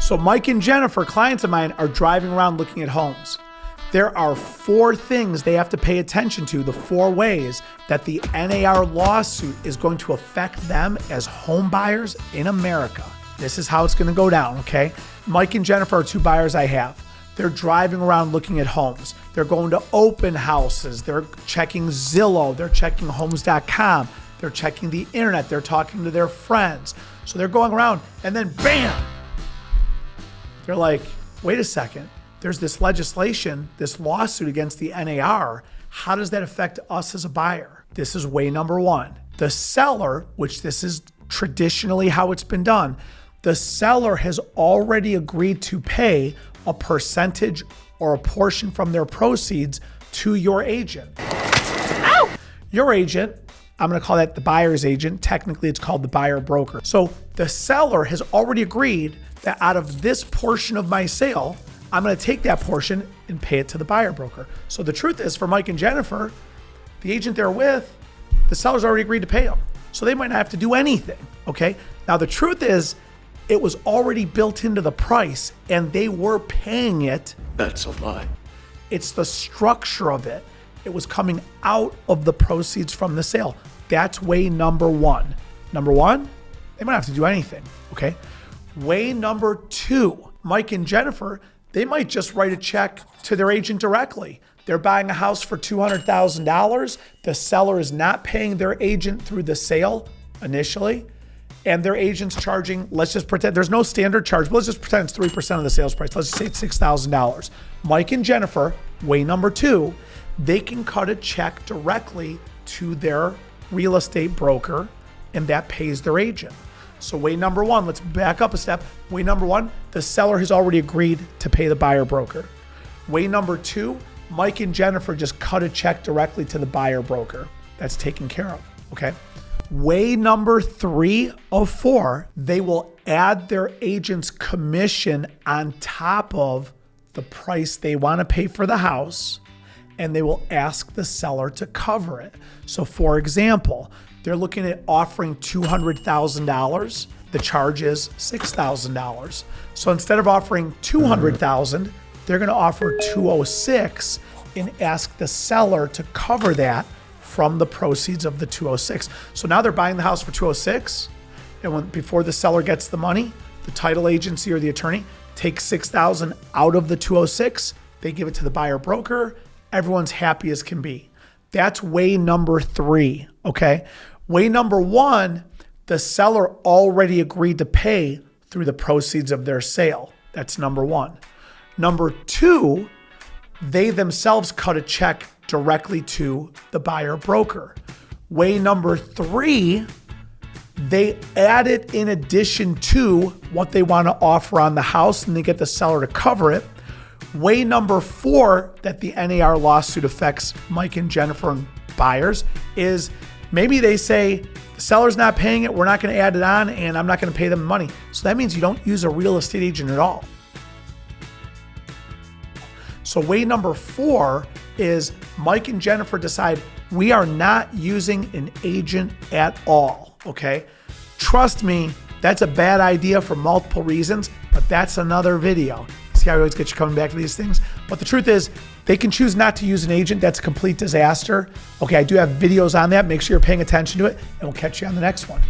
So Mike and Jennifer, clients of mine, are driving around looking at homes. There are 4 things they have to pay attention to, the 4 ways that the NAR lawsuit is going to affect them as home buyers in America. This is how it's going to go down, okay? Mike and Jennifer are 2 buyers I have. They're driving around looking at homes. They're going to open houses. They're checking Zillow. They're checking homes.com. They're checking the internet. They're talking to their friends. So they're going around and then bam! They're like, wait a second. There's this legislation, this lawsuit against the NAR. How does that affect us as a buyer? This is way number 1. The seller, which this is traditionally how it's been done, the seller has already agreed to pay a percentage or a portion from their proceeds to your agent. Ow! Your agent, I'm going to call that the buyer's agent. Technically, it's called the buyer broker. So the seller has already agreed that out of this portion of my sale, I'm going to take that portion and pay it to the buyer broker. So the truth is, for Mike and Jennifer, the agent they're with, the seller's already agreed to pay them. So they might not have to do anything, okay? Now the truth is, it was already built into the price and they were paying it. That's a lie. It's the structure of it. It was coming out of the proceeds from the sale. That's way number 1. Number 1, they might have to do anything, okay? Way number 2, Mike and Jennifer, they might just write a check to their agent directly. They're buying a house for $200,000. The seller is not paying their agent through the sale initially, and their agent's charging, let's just pretend, there's no standard charge, but let's just pretend it's 3% of the sales price. Let's just say it's $6,000. Mike and Jennifer, way number 2, they can cut a check directly to their real estate broker, and that pays their agent. So way number 1, let's back up a step. Way number 1, the seller has already agreed to pay the buyer broker. Way number 2, Mike and Jennifer just cut a check directly to the buyer broker. That's taken care of, okay? Way number 3 of 4, they will add their agent's commission on top of the price they want to pay for the house, and they will ask the seller to cover it. So for example, they're looking at offering $200,000. The charge is $6,000. So instead of offering $200,000, they're going to offer $206,000 and ask the seller to cover that from the proceeds of the $206,000. So now they're buying the house for $206,000, and before the seller gets the money, the title agency or the attorney takes $6,000 out of the $206,000. They give it to the buyer broker. Everyone's happy as can be. That's way number 3, okay? Way number 1, the seller already agreed to pay through the proceeds of their sale. That's number 1. Number 2, they themselves cut a check directly to the buyer broker. Way number 3, they add it in addition to what they want to offer on the house, and they get the seller to cover it. Way number 4 that the NAR lawsuit affects Mike and Jennifer and buyers is maybe they say, the seller's not paying it, we're not going to add it on, and I'm not going to pay them money. So that means you don't use a real estate agent at all. So way number 4 is Mike and Jennifer decide we are not using an agent at all, okay? Trust me, that's a bad idea for multiple reasons, but that's another video. See how I always get you coming back to these things? But the truth is, they can choose not to use an agent. That's a complete disaster. Okay, I do have videos on that. Make sure you're paying attention to it, and we'll catch you on the next one.